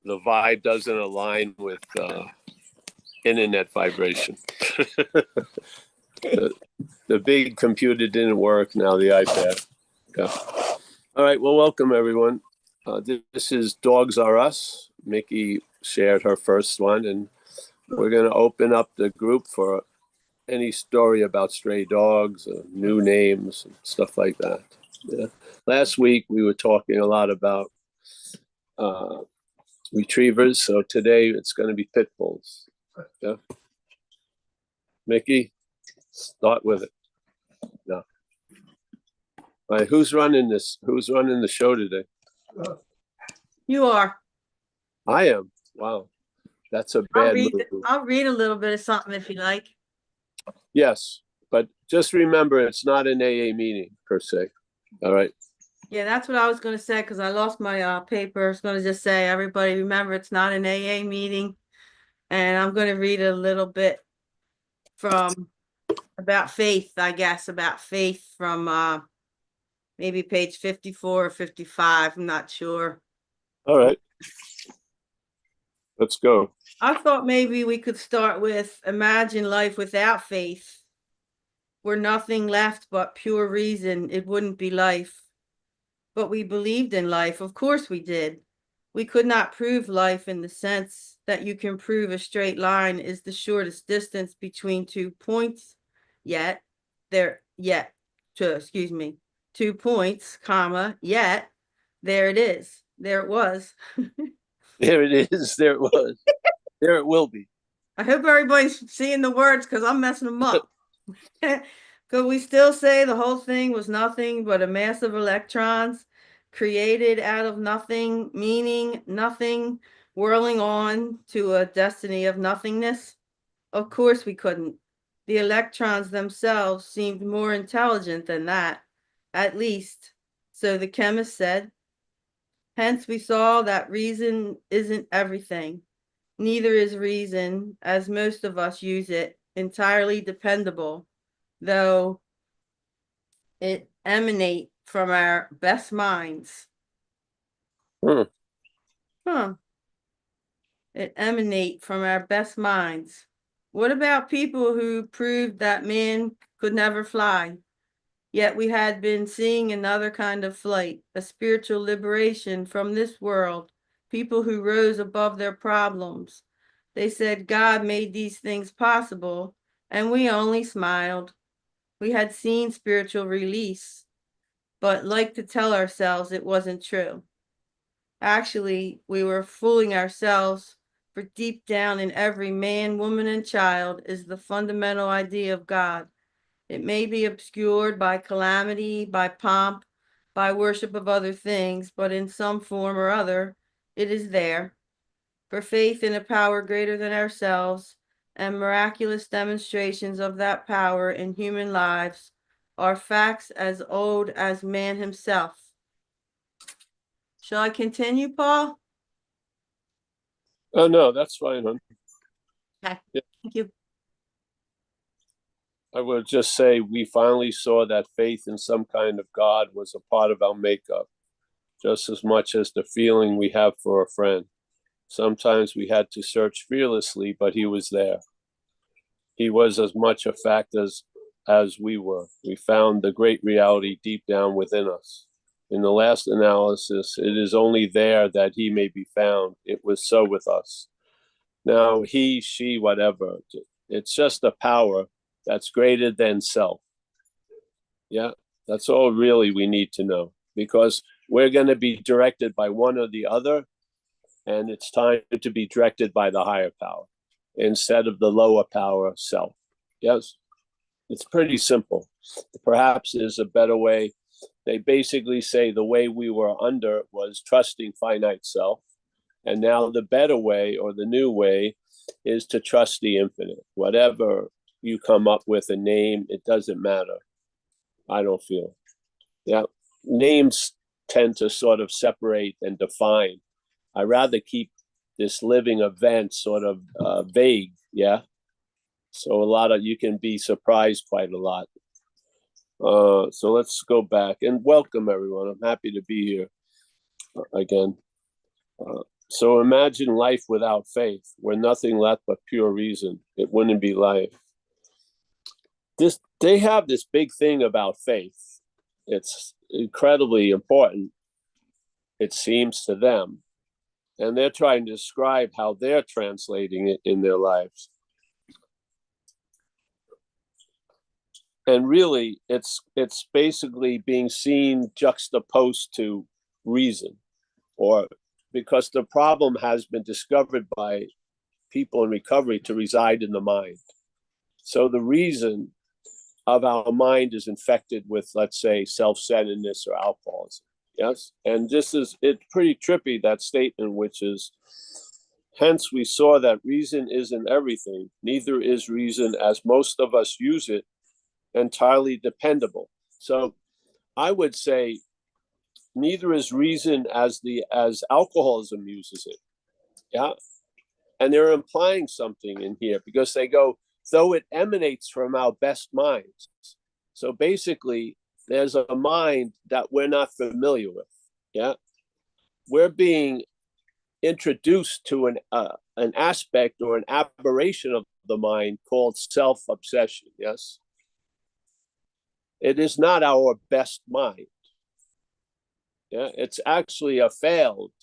the vibe doesn't align with internet vibration. The big computer didn't work. Now the iPad. Yeah. All right. Well, welcome everyone. This is Dogs Are Us. Mickey shared her first one, and we're going to open up the group for any story about stray dogs, new names, and stuff like that. Yeah. Last week we were talking a lot about retrievers, so today it's going to be pit bulls. Yeah. Mickey, start with it. No. All right, who's running this? Who's running the show today? You are. I am. Wow. That's a bad move. I'll read a little bit of something if you like. Yes, but just remember it's not an AA meeting per se. All right. Yeah, that's what I was going to say because I lost my paper. I was going to just say, everybody remember it's not an AA meeting. And I'm going to read a little bit from about faith, I guess, about faith from maybe page 54 or 55. I'm not sure. All right. Let's go. I thought maybe we could start with imagine life without faith. Were nothing left but pure reason, it wouldn't be life. But we believed in life, of course we did. We could not prove life in the sense that you can prove a straight line is the shortest distance between 2 points, 2 points, comma, yet there it is. There it was. There it is. There it was. There it will be. I hope everybody's seeing the words because I'm messing them up. Could we still say the whole thing was nothing but a mass of electrons created out of nothing, meaning nothing, whirling on to a destiny of nothingness? Of course we couldn't. The electrons themselves seemed more intelligent than that, at least, so the chemist said. Hence we saw that reason isn't everything. Neither is reason, as most of us use it, entirely dependable, though it emanate from our best minds. It emanate from our best minds. What about people who proved that man could never fly? Yet we had been seeing another kind of flight, a spiritual liberation from this world, people who rose above their problems. They said God made these things possible, and we only smiled. We had seen spiritual release, but liked to tell ourselves it wasn't true. Actually, we were fooling ourselves, for deep down in every man, woman, and child is the fundamental idea of God. It may be obscured by calamity, by pomp, by worship of other things, but in some form or other, it is there. For faith in a power greater than ourselves and miraculous demonstrations of that power in human lives are facts as old as man himself. Shall I continue, Paul? Oh, no, that's fine, hon. Okay, yeah. Thank you. I would just say we finally saw that faith in some kind of God was a part of our makeup, just as much as the feeling we have for a friend. Sometimes we had to search fearlessly, but he was there. He was as much a fact as we were. We found the great reality deep down within us. In the last analysis, it is only there that he may be found. It was so with us. Now, he, she, whatever, it's just a power that's greater than self. Yeah, that's all really we need to know, because we're going to be directed by one or the other, and it's time to be directed by the higher power instead of the lower power, self. Yes, it's pretty simple. Perhaps there's a better way. They basically say the way we were under was trusting finite self, and now the better way, or the new way, is to trust the infinite. Whatever you come up with a name, it doesn't matter. I don't feel. Yeah, names tend to sort of separate and define. I rather keep this living event sort of vague. Yeah, so you can be surprised quite a lot. So let's go back and welcome everyone. I'm happy to be here again. So imagine life without faith, where nothing left but pure reason. It wouldn't be life. They have this big thing about faith. It's incredibly important, it seems to them. And they're trying to describe how they're translating it in their lives. And really, it's basically being seen juxtaposed to reason, or because the problem has been discovered by people in recovery to reside in the mind. So the reason of our mind is infected with, let's say, self-centeredness or alcoholism. Yes. And it's pretty trippy, that statement, which is, hence we saw that reason isn't everything. Neither is reason, as most of us use it, entirely dependable. So I would say neither is reason as alcoholism uses it. Yeah. And they're implying something in here, because they go, though it emanates from our best minds. So basically, there's a mind that we're not familiar with. Yeah. We're being introduced to an aspect or an aberration of the mind called self-obsession. Yes. It is not our best mind. Yeah. It's actually a failed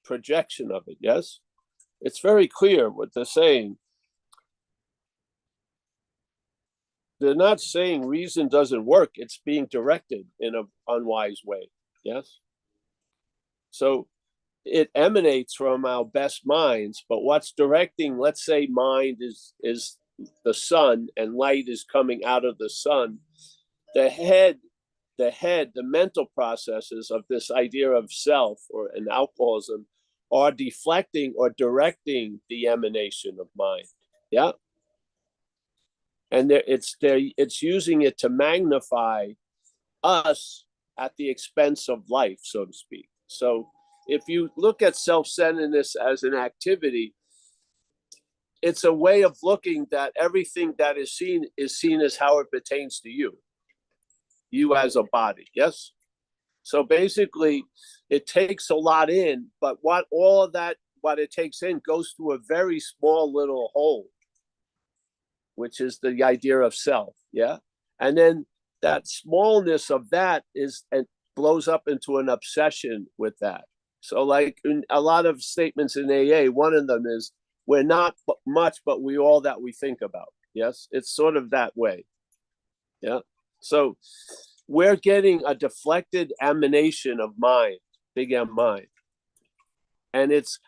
projection of it. Yes. It's very clear what they're saying. They're not saying reason doesn't work. It's being directed in an unwise way. Yes. So it emanates from our best minds, but what's directing, let's say mind is the sun, and light is coming out of the sun. The mental processes of this idea of self or an alcoholism are deflecting or directing the emanation of mind. Yeah. And it's using it to magnify us at the expense of life, so to speak. So if you look at self-centeredness as an activity, it's a way of looking that everything that is seen as how it pertains to you as a body. Yes. So basically, it takes a lot in, but what it takes in goes through a very small little hole, which is the idea of self. Yeah. And then that smallness of that blows up into an obsession with that. So like in a lot of statements in AA, one of them is, we're not much, but we all that we think about. Yes. It's sort of that way. Yeah. So we're getting a deflected emanation of mind, big M mind. And it's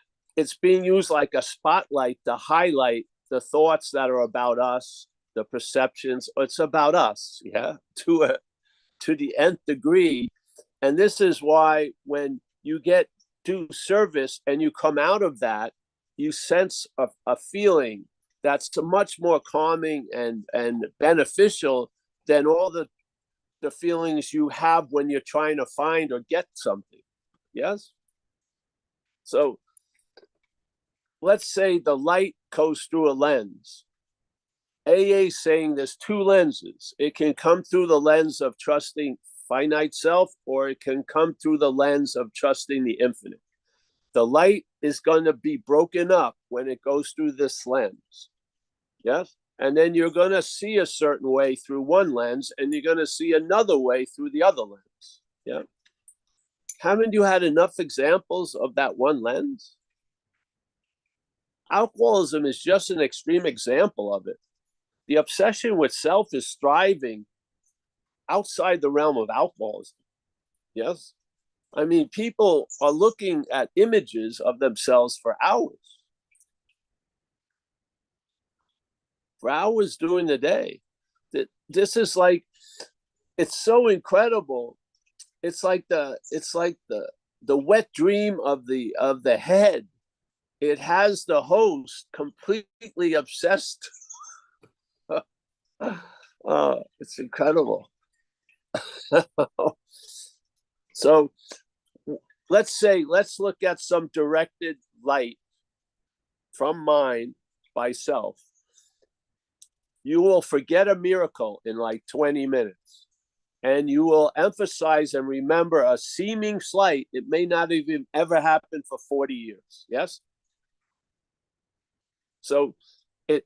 being used like a spotlight to highlight the thoughts that are about us, the perceptions. It's about us, yeah, to the nth degree. And this is why when you get to service and you come out of that, you sense a feeling that's much more calming and beneficial than all the feelings you have when you're trying to find or get something. Yes. So let's say the light goes through a lens. AA is saying there's two lenses. It can come through the lens of trusting finite self, or it can come through the lens of trusting the infinite. The light is going to be broken up when it goes through this lens. Yes. And then you're going to see a certain way through one lens, and you're going to see another way through the other lens. Yeah. Haven't you had enough examples of that one lens? Alcoholism is just an extreme example of it. The obsession with self is thriving outside the realm of alcoholism. Yes. I mean, people are looking at images of themselves for hours during the day. This is like, it's so incredible. It's like the wet dream of the head. It has the host completely obsessed. Oh, it's incredible. So let's look at some directed light from mind by self. You will forget a miracle in like 20 minutes. And you will emphasize and remember a seeming slight. It may not even ever happen for 40 years. Yes. So it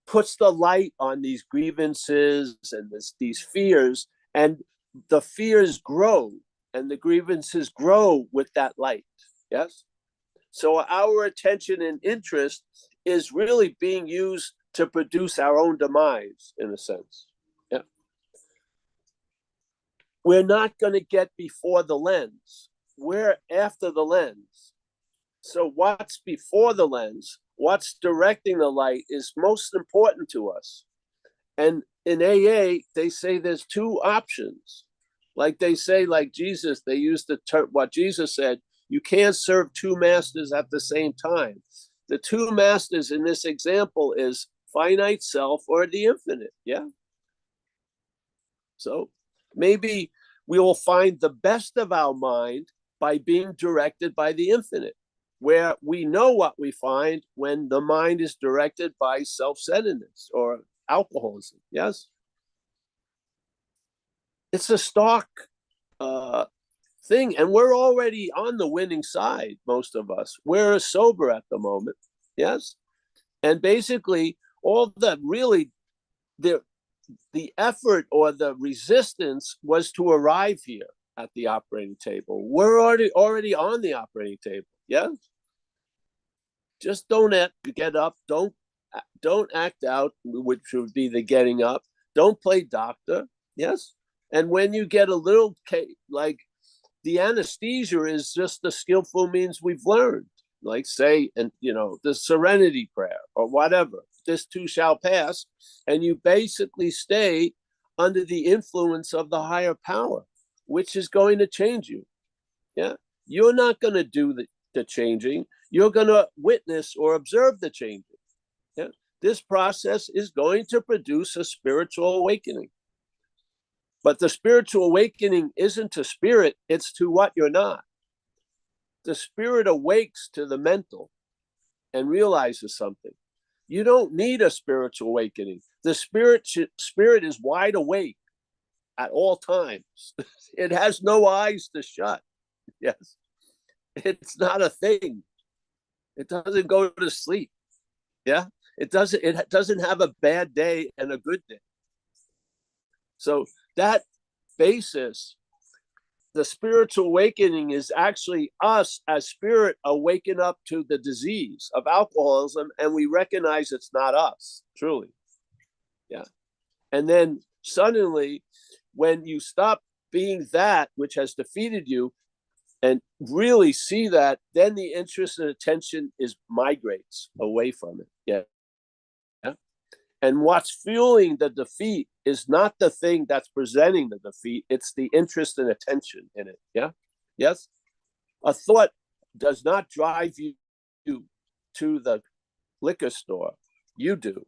puts the light on these grievances and these fears, and the fears grow and the grievances grow with that light. Yes. So our attention and interest is really being used to produce our own demise, in a sense. Yeah. We're not going to get before the lens. We're after the lens. So what's before the lens, what's directing the light is most important to us. And in AA, they say there's two options. Like they say, like Jesus, they use the term, what Jesus said, you can't serve two masters at the same time. The two masters in this example is finite self or the infinite. Yeah. So maybe we will find the best of our mind by being directed by the infinite, where we know what we find when the mind is directed by self-centeredness or alcoholism. Yes. It's a stark thing, and we're already on the winning side. Most of us, we're sober at the moment. Yes. And basically all the really the effort or the resistance was to arrive here at the operating table. We're already on the operating table. Yes. Just don't get up. Don't act out, which would be the getting up. Don't play doctor. Yes. And when you get a little, like, the anesthesia is just the skillful means we've learned, like say, and the serenity prayer or whatever, this too shall pass. And you basically stay under the influence of the higher power, which is going to change you. Yeah. You're not going to do the changing. You're going to witness or observe the changing. Yeah. This process is going to produce a spiritual awakening. But the spiritual awakening isn't to spirit, it's to what you're not. The spirit awakes to the mental and realizes something. You don't need a spiritual awakening. The spirit is wide awake at all times. It has no eyes to shut. Yes. It's not a thing. It doesn't go to sleep. Yeah. It doesn't have a bad day and a good day. So that basis, the spiritual awakening is actually us as spirit awaken up to the disease of alcoholism, and we recognize it's not us, truly. Yeah. And then suddenly, when you stop being that which has defeated you and really see that, then the interest and attention migrates away from it. Yeah. Yeah. And what's fueling the defeat is not the thing that's presenting the defeat. It's the interest and attention in it. Yeah. Yes. A thought does not drive you to the liquor store. You do.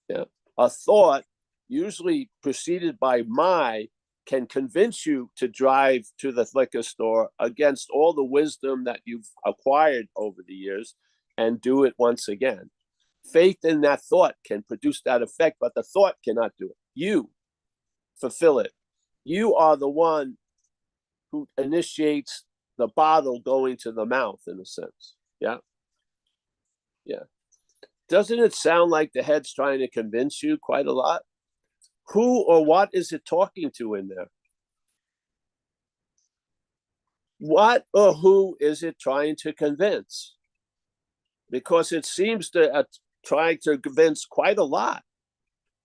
Yeah. A thought, usually preceded by my, can convince you to drive to the liquor store against all the wisdom that you've acquired over the years and do it once again. Faith in that thought can produce that effect, but the thought cannot do it. You fulfill it. You are the one who initiates the bottle going to the mouth, in a sense. Yeah. Yeah. Doesn't it sound like the head's trying to convince you quite a lot? Who or what is it talking to in there? What or who is it trying to convince? Because it seems to try to convince quite a lot.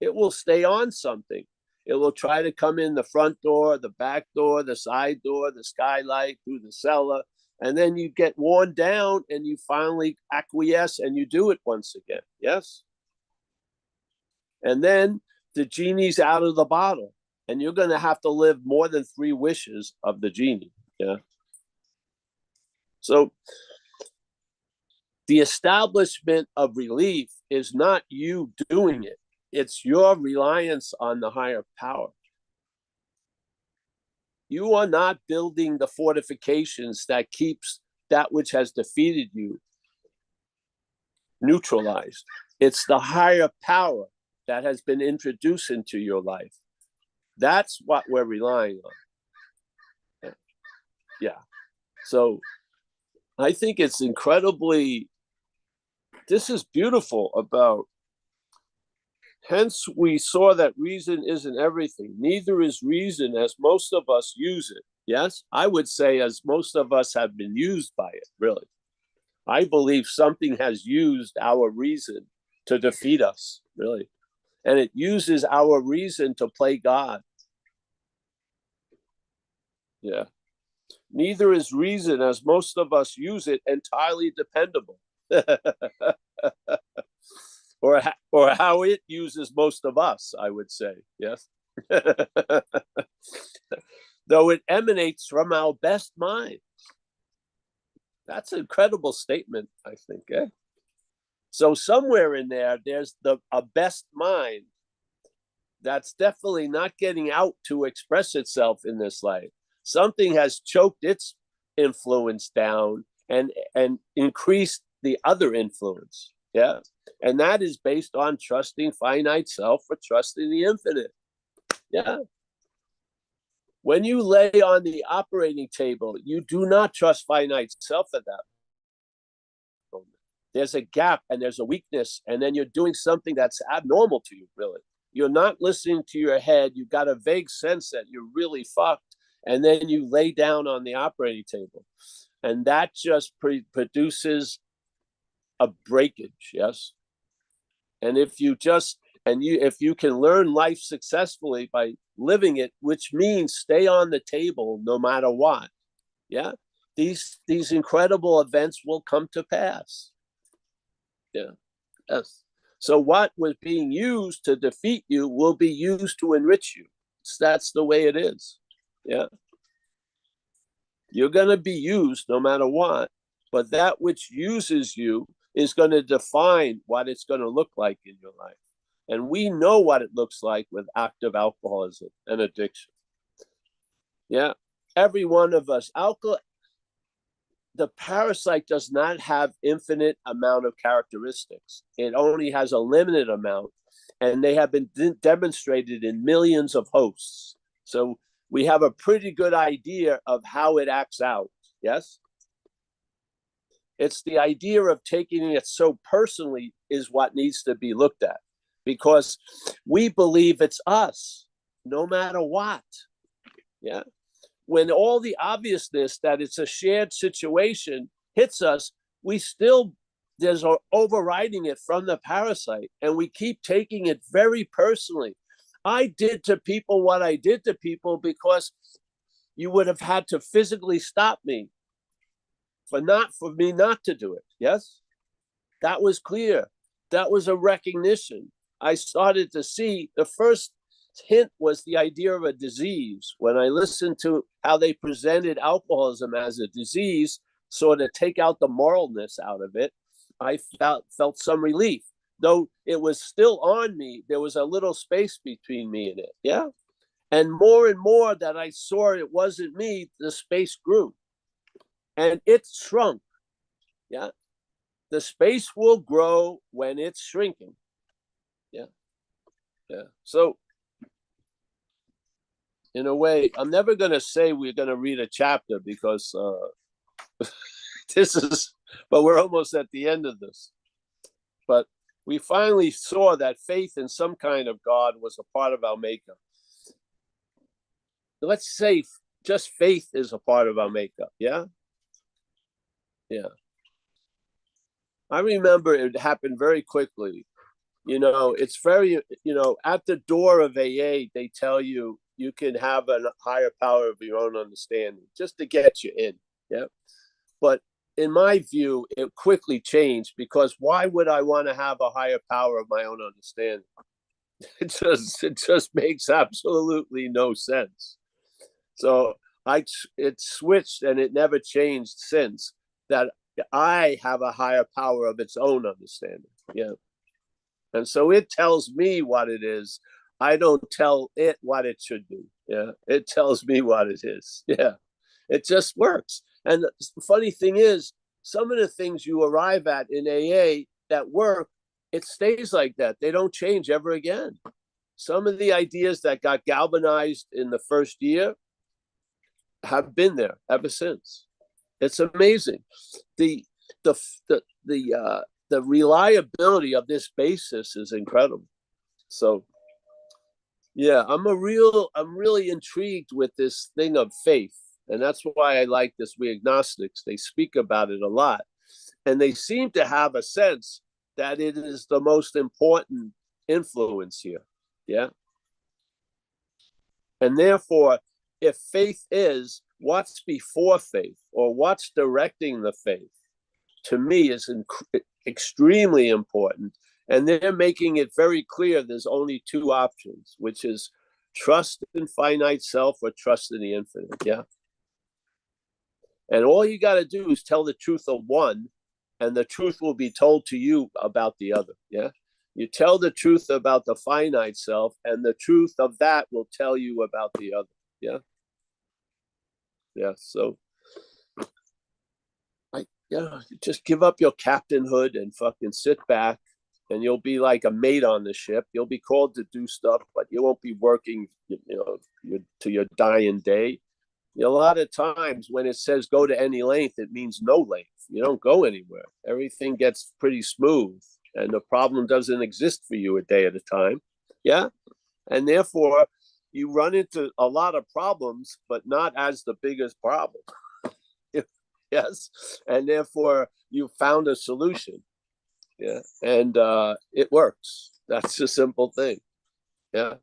It will stay on something. It will try to come in the front door, the back door, the side door, the skylight, through the cellar. And then you get worn down and you finally acquiesce and you do it once again. Yes. And then the genie's out of the bottle and you're going to have to live more than 3 wishes of the genie. Yeah. So the establishment of relief is not you doing it. It's your reliance on the higher power. You are not building the fortifications that keeps that which has defeated you neutralized. It's the higher power that has been introduced into your life. That's what we're relying on. Yeah. So I think it's incredibly, this is beautiful about, hence we saw that reason isn't everything. Neither is reason as most of us use it. Yes, I would say as most of us have been used by it, really. I believe something has used our reason to defeat us, really. And it uses our reason to play God. Yeah. Neither is reason, as most of us use it, entirely dependable. or how it uses most of us, I would say. Yes. Though it emanates from our best mind. That's an incredible statement, I think. Eh? So somewhere in there, there's a best mind that's definitely not getting out to express itself in this life. Something has choked its influence down and increased the other influence. Yeah. And that is based on trusting finite self or trusting the infinite. Yeah. When you lay on the operating table, you do not trust finite self at that moment. There's a gap and there's a weakness, and then you're doing something that's abnormal to you, really. You're not listening to your head. You've got a vague sense that you're really fucked, and then you lay down on the operating table. And that just produces a breakage, yes? And if you can learn life successfully by living it, which means stay on the table no matter what, yeah, these incredible events will come to pass. Yeah, yes. So what was being used to defeat you will be used to enrich you. That's the way it is. Yeah. You're going to be used no matter what, but that which uses you is going to define what it's going to look like in your life. And we know what it looks like with active alcoholism and addiction. Yeah. Every one of us, the parasite does not have infinite amount of characteristics. It only has a limited amount, and they have been demonstrated in millions of hosts. So we have a pretty good idea of how it acts out. Yes. It's the idea of taking it so personally is what needs to be looked at, because we believe it's us no matter what. Yeah. When all the obviousness that it's a shared situation hits us, there's overriding it from the parasite, and we keep taking it very personally. I did to people what I did to people because you would have had to physically stop me for me not to do it. Yes, that was clear. That was a recognition. I started to see the first hint was the idea of a disease. When I listened to how they presented alcoholism as a disease, sort of take out the moralness out of it, I felt some relief. Though it was still on me, there was a little space between me and it. Yeah. And more that I saw it wasn't me, the space grew. And it shrunk. Yeah. The space will grow when it's shrinking. Yeah. Yeah. So in a way, I'm never going to say we're going to read a chapter because but we're almost at the end of this. But we finally saw that faith in some kind of God was a part of our makeup. Let's say just faith is a part of our makeup. Yeah. Yeah. I remember it happened very quickly. It's very, at the door of AA, they tell you can have a higher power of your own understanding just to get you in. Yeah. But in my view, it quickly changed, because why would I want to have a higher power of my own understanding? It just makes absolutely no sense. So it switched, and it never changed since, that I have a higher power of its own understanding. Yeah. And so it tells me what it is. I don't tell it what it should be. Yeah. It tells me what it is. Yeah. It just works. And the funny thing is, some of the things you arrive at in AA that work, it stays like that. They don't change ever again. some of the ideas that got galvanized in the first year have been there ever since. It's amazing. The reliability of this basis is incredible. So yeah, I'm really intrigued with this thing of faith. And that's why I like this We Agnostics. They speak about it a lot. And they seem to have a sense that it is the most important influence here. Yeah. And therefore, if faith is, what's before faith or what's directing the faith, to me is extremely important. And they're making it very clear there's only two options, which is trust in finite self or trust in the infinite. Yeah. And all you got to do is tell the truth of one, and the truth will be told to you about the other. Yeah. You tell the truth about the finite self, and the truth of that will tell you about the other. Yeah. Yeah. So just give up your captainhood and fucking sit back, and you'll be like a mate on the ship. You'll be called to do stuff, but you won't be working, to your dying day. A lot of times when it says go to any length, it means no length. You don't go anywhere. Everything gets pretty smooth, and the problem doesn't exist for you a day at a time. Yeah. And therefore, you run into a lot of problems, but not as the biggest problem. Yes. And therefore, you found a solution. Yeah. And it works. That's a simple thing. Yeah.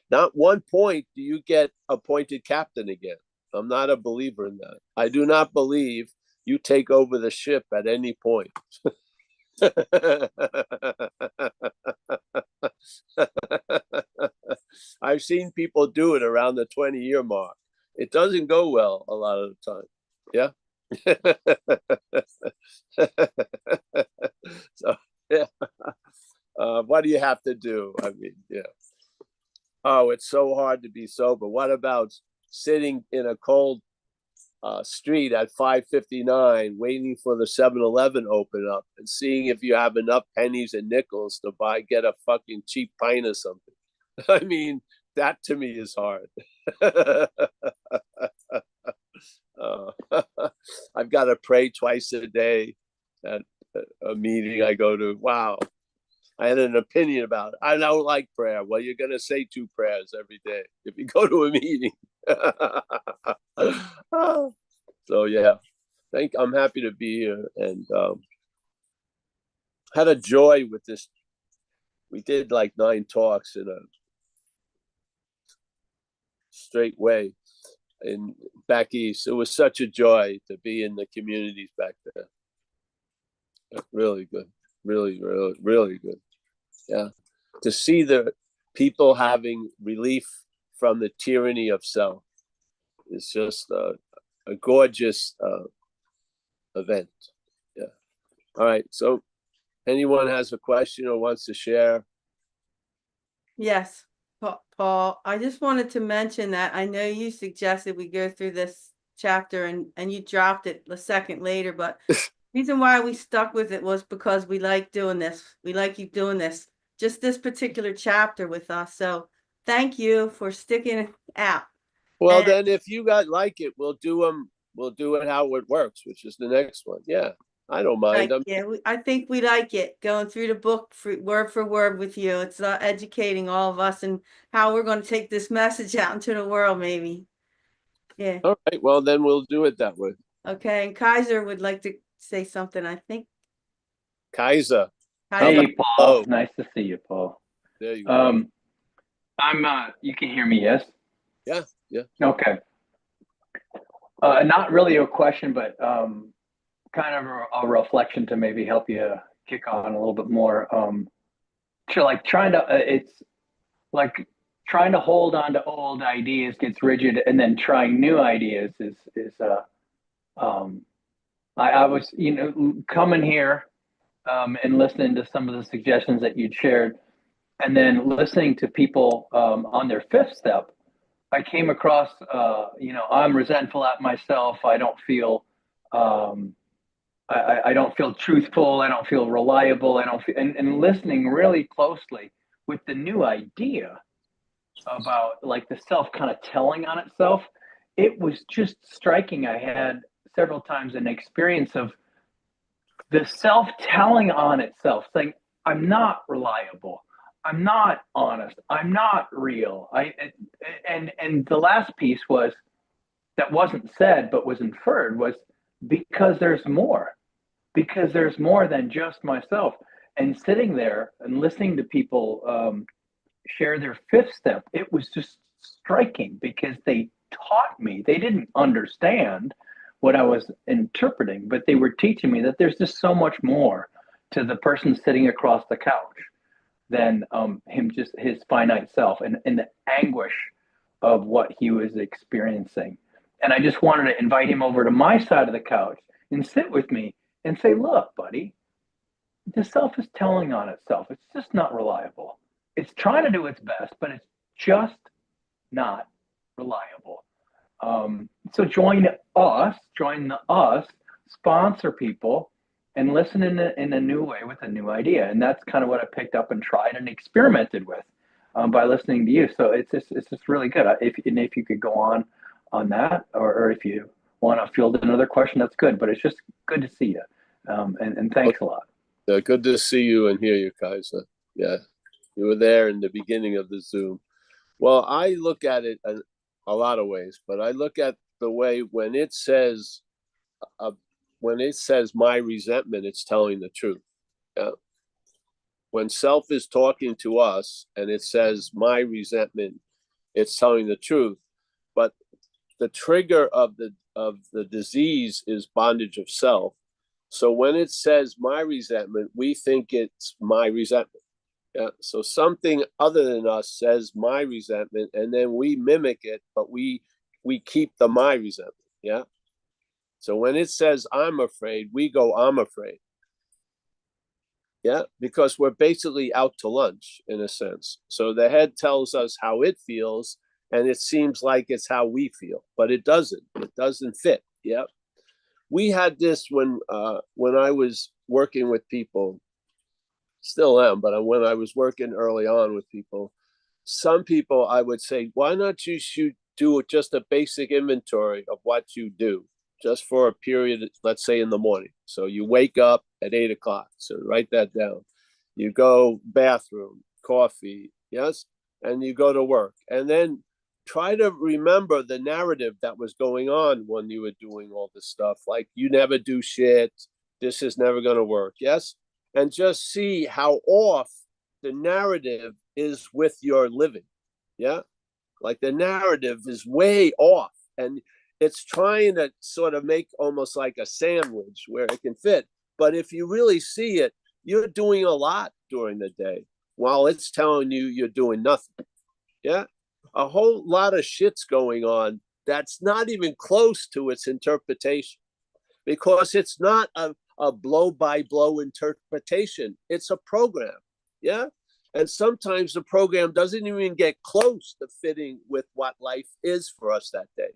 Not one point do you get appointed captain again. I'm not a believer in that. I do not believe you take over the ship at any point. I've seen people do it around the 20-year mark. It doesn't go well a lot of the time. Yeah. So yeah. What do you have to do? I mean, yeah. Oh, it's so hard to be sober. What about sitting in a cold street at 5:59 waiting for the 7-Eleven open up and seeing if you have enough pennies and nickels to get a fucking cheap pint or something? I mean, that to me is hard. I've got to pray twice a day at a meeting I go to. Wow. I had an opinion about it. I don't like prayer. Well, you're going to say 2 prayers every day if you go to a meeting. So, yeah, I'm happy to be here, and had a joy with this. We did like 9 talks in a straight way in back east. It was such a joy to be in the communities back there. Really good. Really, really, really good. Yeah. To see the people having relief from the tyranny of self is just a gorgeous event. Yeah. All right. So anyone has a question or wants to share? Yes, Paul, I just wanted to mention that I know you suggested we go through this chapter and you dropped it a second later, but the reason why we stuck with it was because we like doing this. We like you doing this, just this particular chapter with us. So thank you for sticking it out. Well, then if you guys like it, we'll do it how it works, which is the next one. Yeah. I don't mind. I think we like it, going through the book word for word with you. It's educating all of us and how we're going to take this message out into the world, maybe. Yeah. All right. Well, then we'll do it that way. Okay. And Kaiser would like to say something, I think. Kaiser. Hey, Paul. Nice to see you, Paul. There you go. You can hear me, yes? Yeah. Yeah. Okay. Not really a question, but kind of a reflection to maybe help you kick on a little bit more. It's like trying to hold on to old ideas gets rigid, and then trying new ideas I was coming here and listening to some of the suggestions that you'd shared, and then listening to people on their 5th step. I came across I'm resentful at myself. I don't feel I don't feel truthful. I don't feel reliable. I don't feel, and listening really closely with the new idea about like the self kind of telling on itself. It was just striking. I had several times an experience of the self telling on itself, saying, I'm not reliable. I'm not honest. I'm not real. And the last piece was that wasn't said but was inferred was because there's more. Because there's more than just myself. And sitting there and listening to people share their fifth step, it was just striking because they taught me. They didn't understand what I was interpreting, but they were teaching me that there's just so much more to the person sitting across the couch than him, just his finite self and the anguish of what he was experiencing. And I just wanted to invite him over to my side of the couch and sit with me and say, look, buddy, the self is telling on itself. It's just not reliable. It's trying to do its best, but it's just not reliable. So join us, sponsor people, and listen in a new way with a new idea. And that's kind of what I picked up and tried and experimented with by listening to you. So it's just really good. If you could go on that, or if you want to field another question, that's good. But it's just good to see you, and thanks a lot. Good to see you and hear you, Kaiser. Yeah, you were there in the beginning of the Zoom. Well, I look at it in a lot of ways, but I look at the way when it says my resentment, it's telling the truth. Yeah. When self is talking to us and it says my resentment, it's telling the truth. But the trigger of the disease is bondage of self. So when it says my resentment, we think it's my resentment. Yeah. So something other than us says my resentment, and then we mimic it, but we keep the my resentment. Yeah. So when it says I'm afraid, we go I'm afraid. Yeah, because we're basically out to lunch in a sense. So the head tells us how it feels, and it seems like it's how we feel, but it doesn't. It doesn't fit. Yeah. We had this when I was working with people, still am, but when I was working early on with people, some people I would say, why not you do just a basic inventory of what you do just for a period, let's say in the morning. So you wake up at 8 o'clock. So write that down. You go bathroom, coffee, yes, and you go to work. And then try to remember the narrative that was going on when you were doing all this stuff. Like, you never do shit. This is never going to work. Yes. And just see how off the narrative is with your living. Yeah. Like the narrative is way off. And it's trying to sort of make almost like a sandwich where it can fit. But if you really see it, you're doing a lot during the day while it's telling you you're doing nothing. Yeah. A whole lot of shit's going on that's not even close to its interpretation, because it's not a blow-by-blow interpretation. It's a program. Yeah. And sometimes the program doesn't even get close to fitting with what life is for us that day.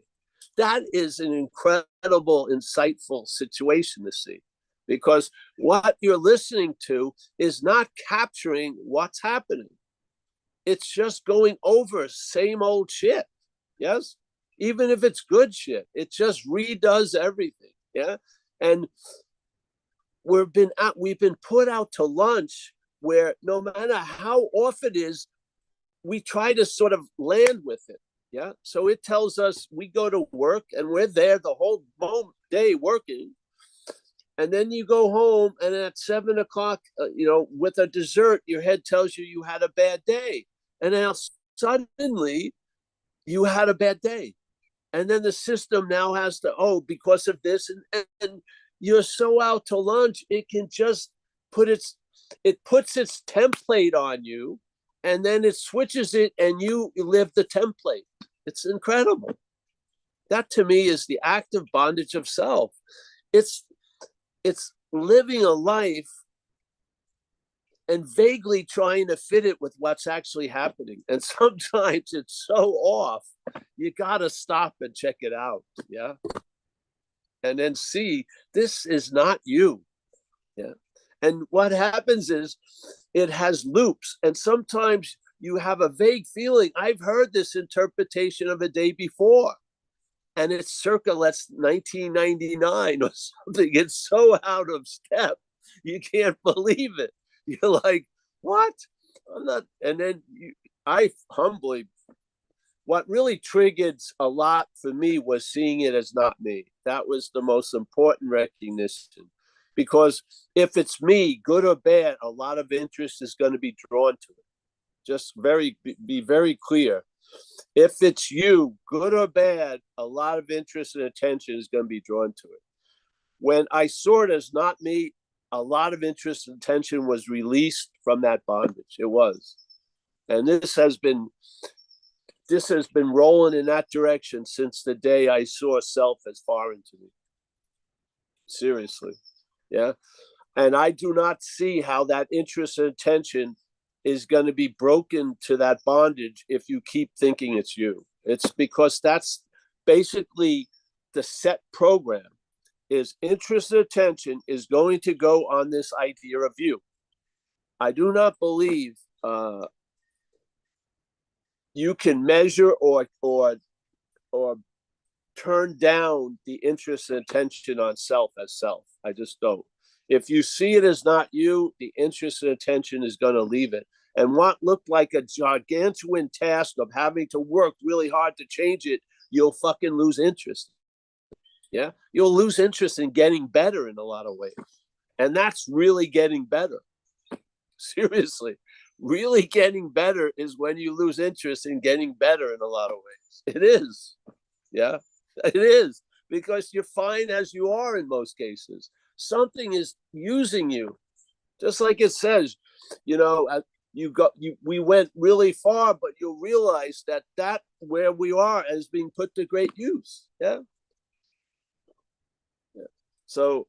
That is an incredible, insightful situation to see, because what you're listening to is not capturing what's happening. It's just going over same old shit. Yes. Even if it's good shit, it just redoes everything. Yeah. And we've been put out to lunch where no matter how off it is, we try to sort of land with it. Yeah. So it tells us we go to work and we're there the whole day working. And then you go home and at 7 o'clock, with a dessert, your head tells you you had a bad day. And now suddenly you had a bad day. And then the system now has to, because of this. And you're so out to lunch, it can just puts its template on you, and then it switches it and you live the template. It's incredible. That to me is the active bondage of self. It's living a life and vaguely trying to fit it with what's actually happening. And sometimes it's so off, you got to stop and check it out. Yeah. And then see, this is not you. Yeah. And what happens is it has loops. And sometimes you have a vague feeling. I've heard this interpretation of a day before, and it's circa 1999 or something. It's so out of step. You can't believe it. You're like, what? I'm not. And then I humbly, what really triggered a lot for me was seeing it as not me. That was the most important recognition. Because if it's me, good or bad, a lot of interest is going to be drawn to it. Just be very clear. If it's you, good or bad, a lot of interest and attention is going to be drawn to it. When I saw it as not me, a lot of interest and attention was released from that bondage. It was. And this has been rolling in that direction since the day I saw self as foreign to me. Seriously. Yeah. And I do not see how that interest and attention is going to be broken to that bondage if you keep thinking it's you. It's because that's basically the set program. Is interest and attention is going to go on this idea of you. I do not believe you can measure or turn down the interest and attention on self as self. I just don't. If you see it as not you, the interest and attention is going to leave it. And what looked like a gargantuan task of having to work really hard to change it, you'll fucking lose interest. Yeah, you'll lose interest in getting better in a lot of ways. And that's really getting better. Seriously, really getting better is when you lose interest in getting better in a lot of ways. It is. Yeah, it is. Because you're fine as you are in most cases. Something is using you. Just like it says, we went really far, but you'll realize that where we are is being put to great use. Yeah. So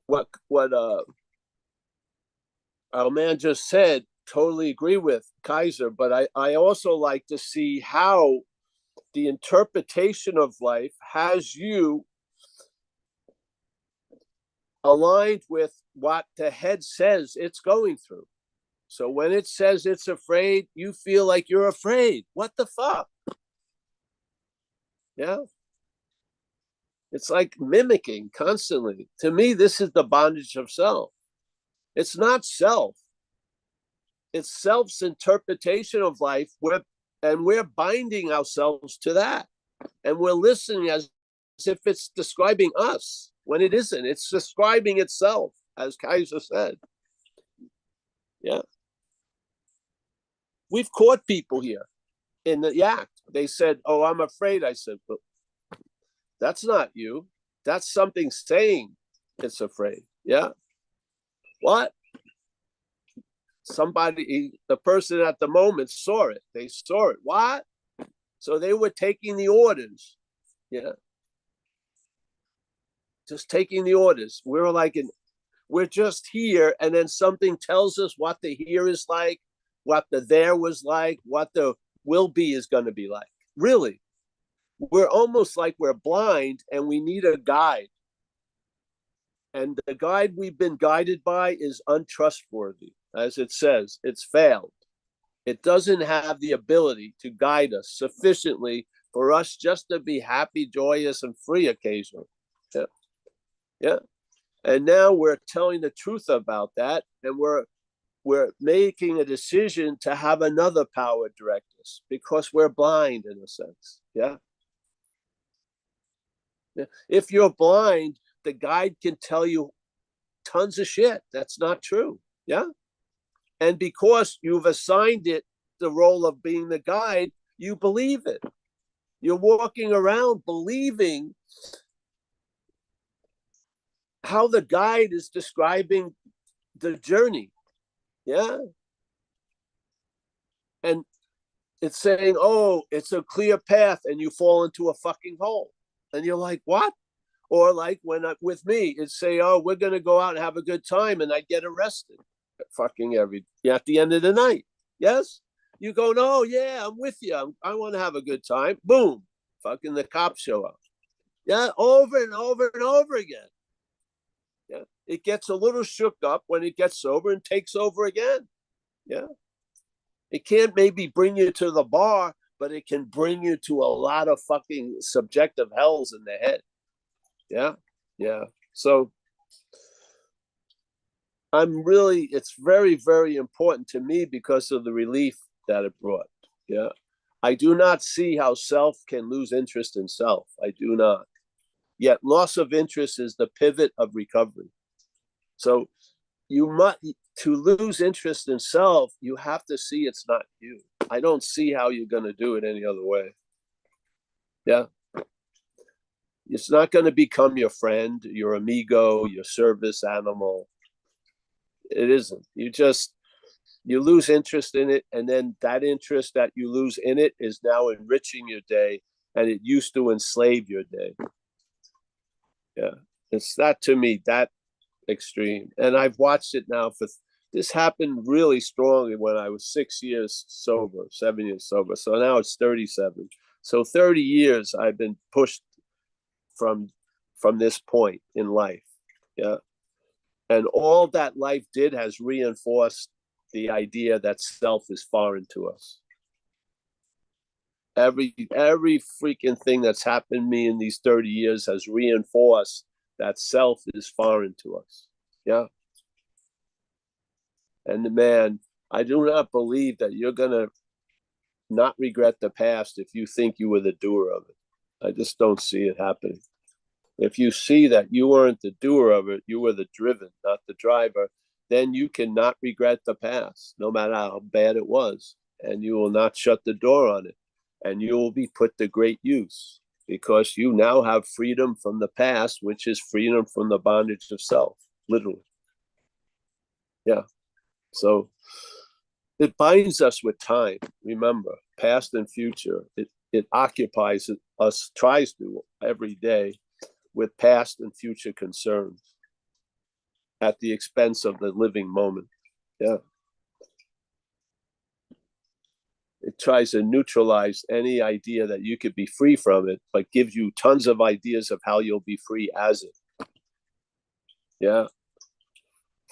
what our man just said, totally agree with Kaiser, but I also like to see how the interpretation of life has you aligned with what the head says it's going through. So when it says it's afraid, you feel like you're afraid. What the fuck? Yeah. It's like mimicking constantly. To me, this is the bondage of self. It's not self. It's self's interpretation of life, and we're binding ourselves to that. And we're listening as if it's describing us, when it isn't. It's describing itself, as Kaiser said. Yeah. We've caught people here in the act. They said, oh, I'm afraid. I said, but that's not you. That's something saying it's afraid. Yeah. What? The person at the moment saw it. They saw it. What? So they were taking the orders. Yeah. Just taking the orders. We're just here, and then something tells us what the here is like, what the there was like, what the will be is going to be like. Really. We're almost like we're blind and we need a guide. And the guide we've been guided by is untrustworthy. As it says, it's failed. It doesn't have the ability to guide us sufficiently for us just to be happy, joyous, and free occasionally. Yeah. Yeah. And now we're telling the truth about that, and we're making a decision to have another power direct us because we're blind in a sense. Yeah. If you're blind, the guide can tell you tons of shit. That's not true. Yeah. And because you've assigned it the role of being the guide, you believe it. You're walking around believing how the guide is describing the journey. Yeah. And it's saying, oh, it's a clear path, and you fall into a fucking hole. And you're like, what? Or like with me, it's say, oh, we're going to go out and have a good time, and I get arrested fucking at the end of the night. Yes? You go, no, yeah, I'm with you. I want to have a good time. Boom. Fucking the cops show up. Yeah, over and over and over again. Yeah. It gets a little shook up when it gets sober and takes over again. Yeah. It can't maybe bring you to the bar, but it can bring you to a lot of fucking subjective hells in the head. Yeah. Yeah. So it's very, very important to me because of the relief that it brought. Yeah. I do not see how self can lose interest in self. I do not. Yet loss of interest is the pivot of recovery. So to lose interest in self, you have to see it's not you. I don't see how you're going to do it any other way. Yeah. It's not going to become your friend, your amigo, your service animal. It isn't. You lose interest in it, and then that interest that you lose in it is now enriching your day, and it used to enslave your day. Yeah. It's that, to me, that extreme. And I've watched it now this happened really strongly when I was 6 years sober, 7 years sober. So now it's 37. So 30 years I've been pushed from this point in life. Yeah. And all that life did has reinforced the idea that self is foreign to us. Every freaking thing that's happened to me in these 30 years has reinforced that self is foreign to us. Yeah. And man, I do not believe that you're going to not regret the past if you think you were the doer of it. I just don't see it happening. If you see that you weren't the doer of it, you were the driven, not the driver, then you cannot regret the past, no matter how bad it was. And you will not shut the door on it. And you will be put to great use because you now have freedom from the past, which is freedom from the bondage of self, literally. Yeah. So it binds us with time. Remember, past and future. It occupies us, tries to every day, with past and future concerns at the expense of the living moment. Yeah. It tries to neutralize any idea that you could be free from it, but gives you tons of ideas of how you'll be free as it. Yeah.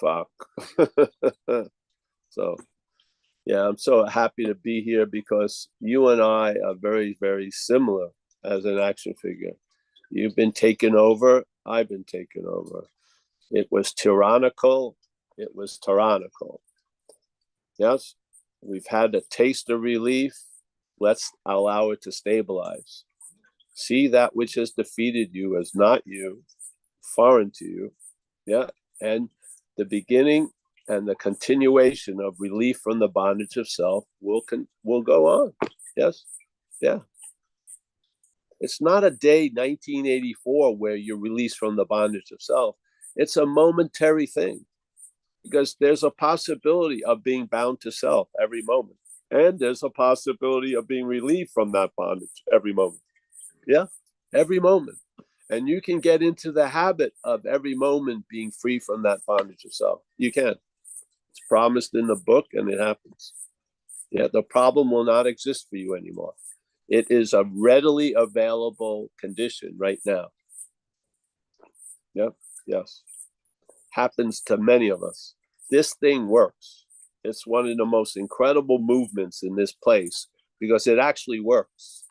Fuck. So, yeah, I'm so happy to be here because you and I are very, very similar as an action figure. You've been taken over. I've been taken over. It was tyrannical. It was tyrannical. Yes. We've had a taste of relief. Let's allow it to stabilize. See that which has defeated you as not you, foreign to you. Yeah. And the beginning and the continuation of relief from the bondage of self will go on. Yes. Yeah. It's not a day 1984 where you're released from the bondage of self. It's a momentary thing because there's a possibility of being bound to self every moment. And there's a possibility of being relieved from that bondage every moment. Yeah, every moment. And you can get into the habit of every moment being free from that bondage of self. You can. It's promised in the book and it happens. Yeah, the problem will not exist for you anymore. It is a readily available condition right now. Yep, yes. Happens to many of us. This thing works. It's one of the most incredible movements in this place because it actually works.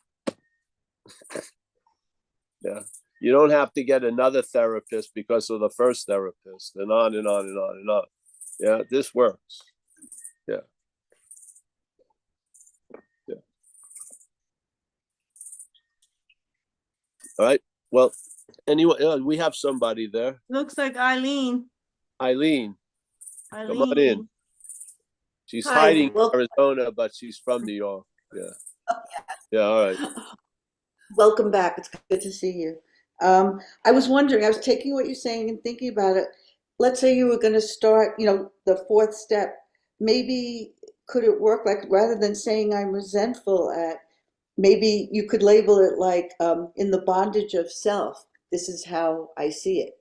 Yeah. You don't have to get another therapist because of the first therapist and on and on and on and on. Yeah, this works. Yeah. Yeah. All right. Well, anyway, we have somebody there. Looks like Eileen. Eileen, come on in. She's Hi, hiding in Arizona, but she's from New York. Yeah. Yeah, all right. Welcome back. It's good to see you. I was wondering, I was taking what you're saying and thinking about it. Let's say you were going to start, the fourth step. Maybe could it work like rather than saying I'm resentful at, maybe you could label it like in the bondage of self. This is how I see it.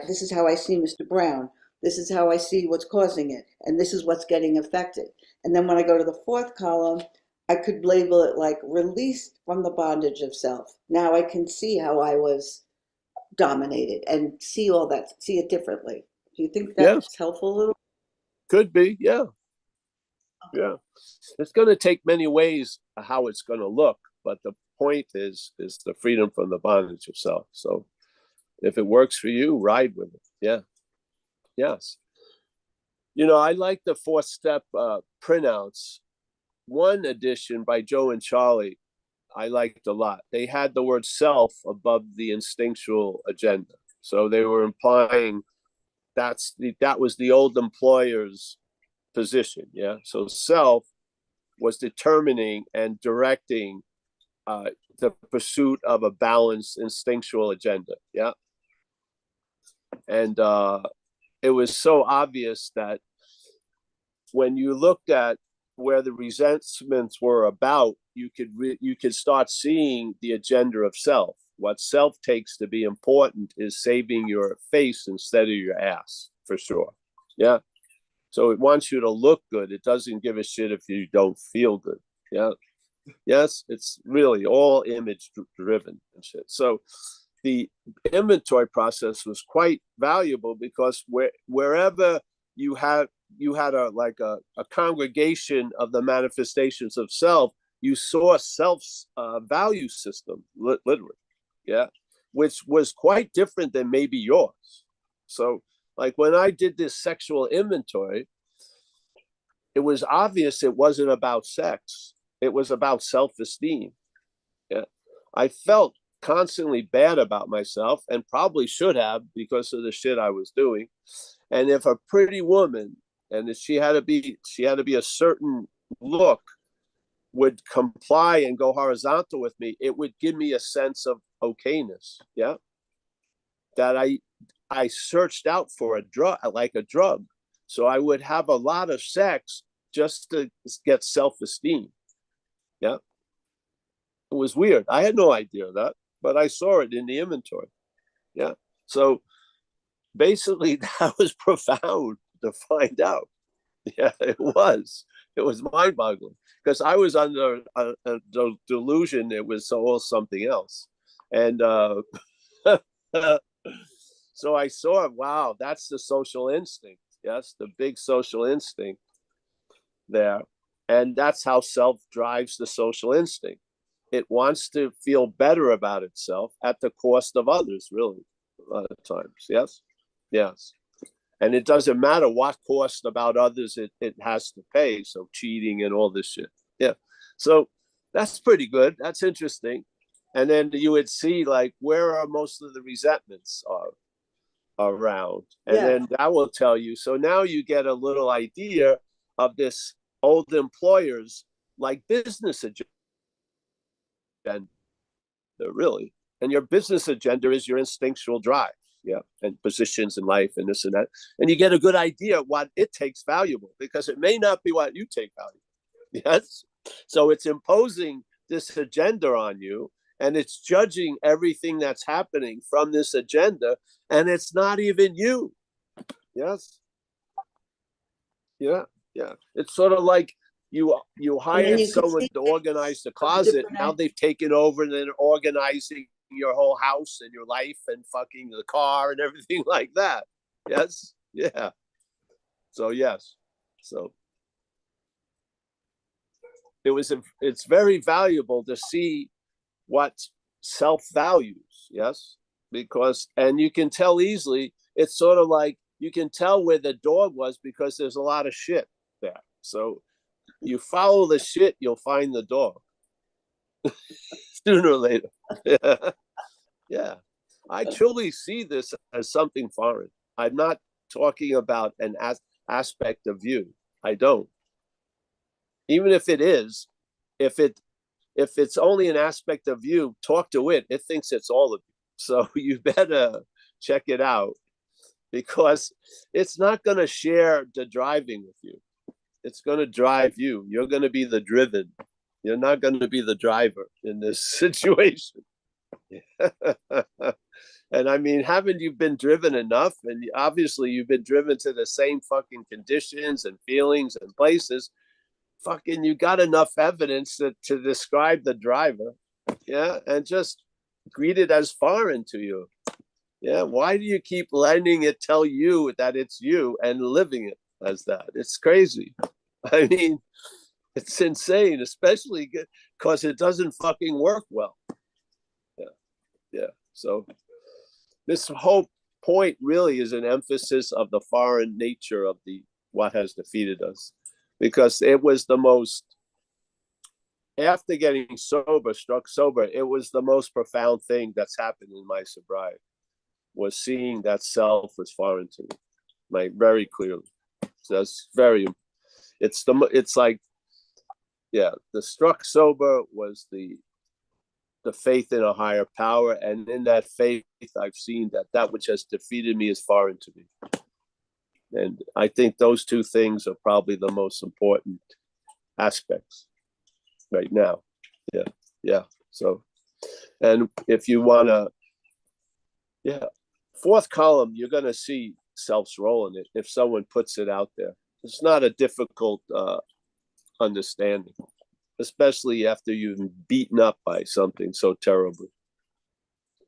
This is how I see Mr. Brown. This is how I see what's causing it. And this is what's getting affected. And then when I go to the fourth column, I could label it like released from the bondage of self. Now I can see how I was dominated and see all that, see it differently. Do you think that's helpful a little? Could be, yeah. Yeah. It's going to take many ways how it's going to look, but the point is the freedom from the bondage of self. So if it works for you, ride with it. Yeah. Yes. I like the 4-step printouts. One edition by Joe and Charlie, I liked a lot. They had the word self above the instinctual agenda. So they were implying that was the old employer's position. Yeah. So self was determining and directing the pursuit of a balanced instinctual agenda. Yeah. And it was so obvious that when you looked at where the resentments were about, you could start seeing the agenda of self. What self takes to be important is saving your face instead of your ass, for sure. Yeah. So it wants you to look good. It doesn't give a shit if you don't feel good. Yeah. Yes, it's really all image driven and shit. So the inventory process was quite valuable because wherever you had a congregation of the manifestations of self, you saw self's value system, literally. Yeah. Which was quite different than maybe yours. So like when I did this sexual inventory, it was obvious it wasn't about sex. It was about self-esteem. Yeah. I felt constantly bad about myself and probably should have because of the shit I was doing. And if a pretty woman, and she had to be a certain look, would comply and go horizontal with me, it would give me a sense of okayness. Yeah. That I searched out for a drug. So I would have a lot of sex just to get self-esteem. Yeah. It was weird. I had no idea of that, but I saw it in the inventory. Yeah. So basically that was profound to find out. Yeah, it was mind-boggling because I was under a delusion it was all something else. And so I saw, wow, that's the social instinct. Yes, the big social instinct there. And that's how self drives the social instinct. It wants to feel better about itself at the cost of others, really, a lot of times. Yes? Yes. And it doesn't matter what cost about others it has to pay. So cheating and all this shit. Yeah. So that's pretty good. That's interesting. And then you would see like where are most of the resentments are around. And then that will tell you. So now you get a little idea of this old employers like business agenda, really. And your business agenda is your instinctual drive. Yeah. And positions in life and this and that. And you get a good idea what it takes valuable because it may not be what you take valuable. Yes. So it's imposing this agenda on you and it's judging everything that's happening from this agenda. And it's not even you. Yes. Yeah. Yeah. It's sort of like you hire someone to organize the closet. Now they've taken over and they're organizing your whole house and your life and fucking the car and everything like that. Yes. Yeah. So yes. So it's very valuable to see what self values. Yes. Because, and you can tell easily, it's sort of like you can tell where the dog was because there's a lot of shit there. So you follow the shit, you'll find the dog sooner or later. Yeah. Yeah. I truly see this as something foreign. I'm not talking about an aspect of you. I don't. Even if it is, if it's only an aspect of you, talk to it. It thinks it's all of you. So you better check it out because it's not going to share the driving with you. It's going to drive you. You're going to be the driven. You're not going to be the driver in this situation. And I mean, haven't you been driven enough? And obviously you've been driven to the same fucking conditions and feelings and places. Fucking, you got enough evidence to describe the driver. Yeah. And just greet it as foreign to you. Yeah. Why do you keep letting it tell you that it's you and living it as that? It's crazy. I mean, it's insane, especially because it doesn't fucking work well. Yeah, yeah. So this whole point really is an emphasis of the foreign nature of the what has defeated us, because it was the most, after getting sober, struck sober, it was the most profound thing that's happened in my sobriety, was seeing that self was foreign to me, like very clearly. So that's very, it's like, yeah, the struck sober was the faith in a higher power, and in that faith, I've seen that that which has defeated me is foreign to me. And I think those two things are probably the most important aspects right now. Yeah, yeah. So, and if you want to, yeah, fourth column, you're going to see self's role in it if someone puts it out there. It's not a difficult understanding, especially after you've been beaten up by something so terribly.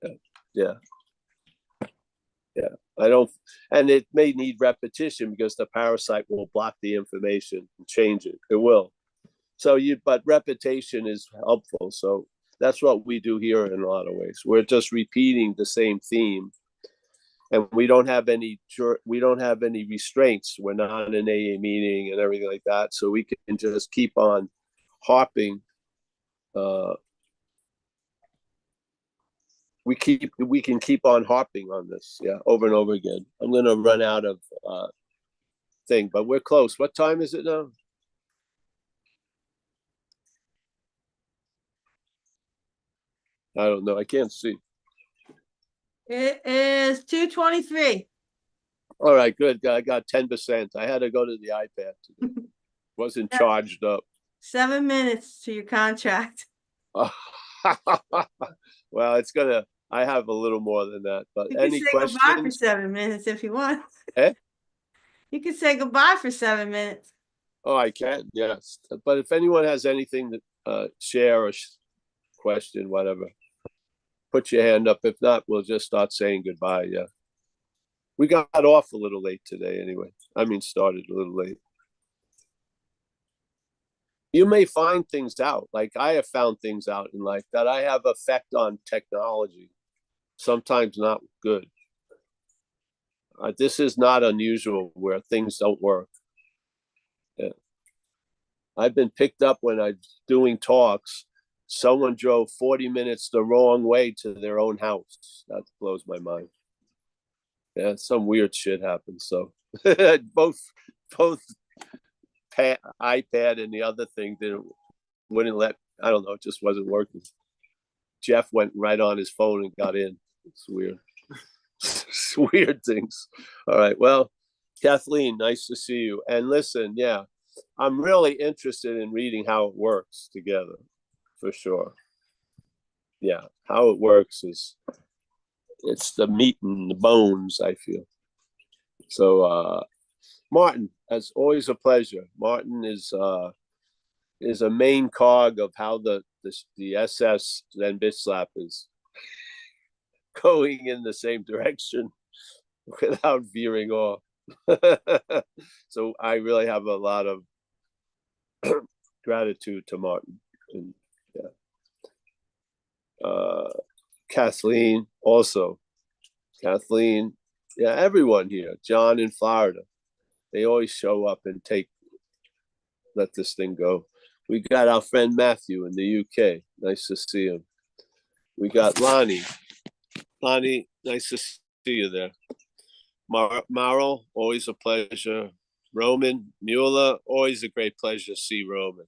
Yeah, yeah, yeah. I don't, and it may need repetition because the parasite will block the information and change it. It will. So but repetition is helpful. So that's what we do here in a lot of ways. We're just repeating the same theme, and we don't have any restraints. We're not in an AA meeting and everything like that. So we can just keep on harping. We can keep on harping on this, yeah, over and over again. I'm gonna run out of thing, but we're close. What time is it now? I don't know. I can't see. It is 2:23. All right, good. I got 10%. I had to go to the iPad today. Wasn't charged up. 7 minutes to your contract. Well, I have a little more than that, but You any can say goodbye for questions? 7 minutes if you want. Eh? You can say goodbye for 7 minutes. Oh, I can, yes. But if anyone has anything to share or question, whatever, put your hand up. If not, we'll just start saying goodbye. Yeah. We got off a little late today anyway. I mean, started a little late. You may find things out, like I have found things out in life, that I have effect on technology, sometimes not good. This is not unusual where things don't work. Yeah. I've been picked up when I'm doing talks. Someone drove 40 minutes the wrong way to their own house. That blows my mind. Yeah, some weird shit happens. So both iPad and the other thing wouldn't let, I don't know, it just wasn't working. Jeff went right on his phone and got in. It's weird. It's weird things. All right. Well, Kathleen, nice to see you. And listen, yeah, I'm really interested in reading how it works together, for sure. Yeah, how it works it's the meat and the bones, I feel. So Martin, as always, a pleasure. Martin is a main cog of how the SS and Bitch Slap is going in the same direction without veering off. So I really have a lot of gratitude to Martin. And yeah. Kathleen also. Kathleen, yeah, everyone here. John in Florida. They always show up and let this thing go. We got our friend Matthew in the UK. Nice to see him. We got Lonnie. Lonnie, nice to see you there. Marl, always a pleasure. Roman, Mueller, always a great pleasure to see Roman.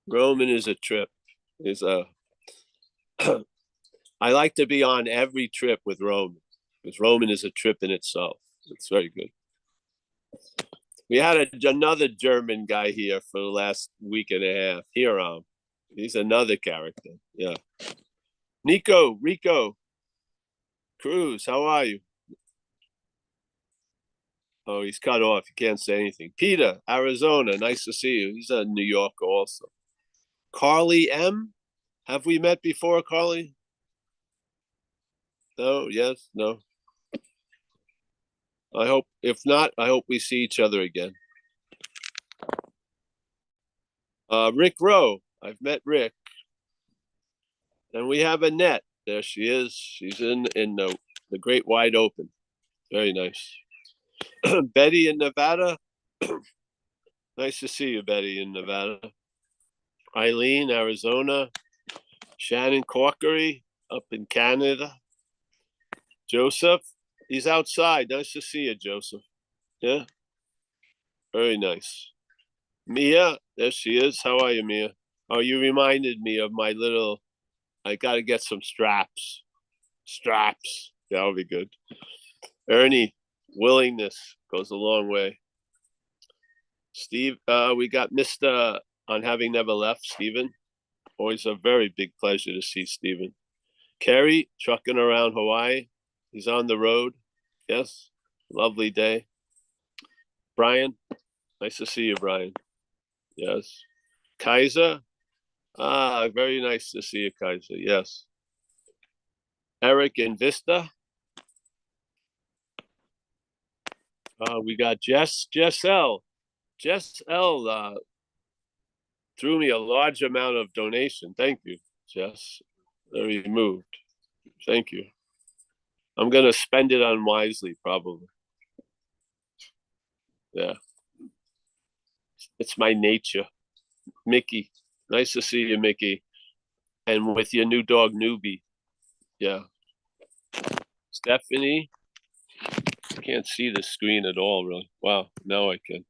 Roman is a trip. I like to be on every trip with Roman, because Roman is a trip in itself. It's very good. We had another German guy here for the last week and a half. Hiram. He's another character. Yeah. Rico Cruz, how are you? Oh, he's cut off. He can't say anything. Peter, Arizona, nice to see you. He's a New Yorker also. Carly M. Have we met before, Carly? No, yes, no. I hope, if not, I hope we see each other again. Rick Rowe, I've met Rick. And we have Annette. There she is. She's in the great wide open. Very nice. Betty in Nevada. Nice to see you, Betty in Nevada. Eileen, Arizona. Shannon Corkery up in Canada. Joseph, he's outside. Nice to see you, Joseph. Yeah. Very nice. Mia, there she is. How are you, Mia? Oh, you reminded me of my little, I got to get some straps. Straps. That'll be good. Ernie, willingness goes a long way. Steve, we got Mr. on Having Never Left, Stephen. Always a very big pleasure to see Stephen. Kerry, trucking around Hawaii. He's on the road. Yes, lovely day. Brian, nice to see you, Brian. Yes. Kaiser, very nice to see you, Kaiser. Yes. Eric in Vista. We got Jess L. Jess L. Threw me a large amount of donation. Thank you, Jess. Very moved. Thank you. I'm gonna spend it unwisely, probably. Yeah. It's my nature. Mickey, nice to see you, Mickey. And with your new dog, Newbie. Yeah. Stephanie, I can't see the screen at all, really. Wow, now I can.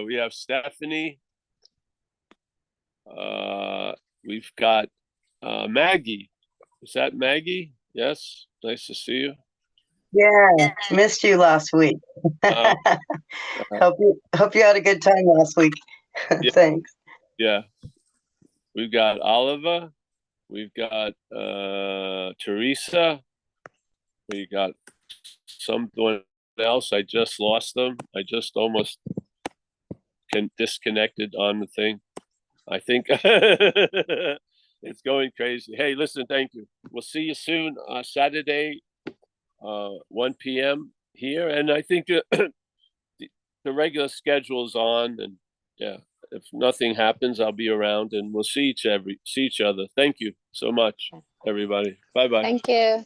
We have Stephanie. We've got Maggie. Is that Maggie? Yes. Nice to see you. Yeah, missed you last week. Hope you had a good time last week. Yeah. Thanks. Yeah. We've got Oliver. We've got Teresa. We got someone else. I just lost them. I just almost disconnected on the thing. I think it's going crazy. Hey, listen, thank you. We'll see you soon. Saturday, 1 p.m. here. And I think the regular schedule is on. And yeah, if nothing happens, I'll be around and we'll see each other. Thank you so much, everybody. Bye-bye. Thank you.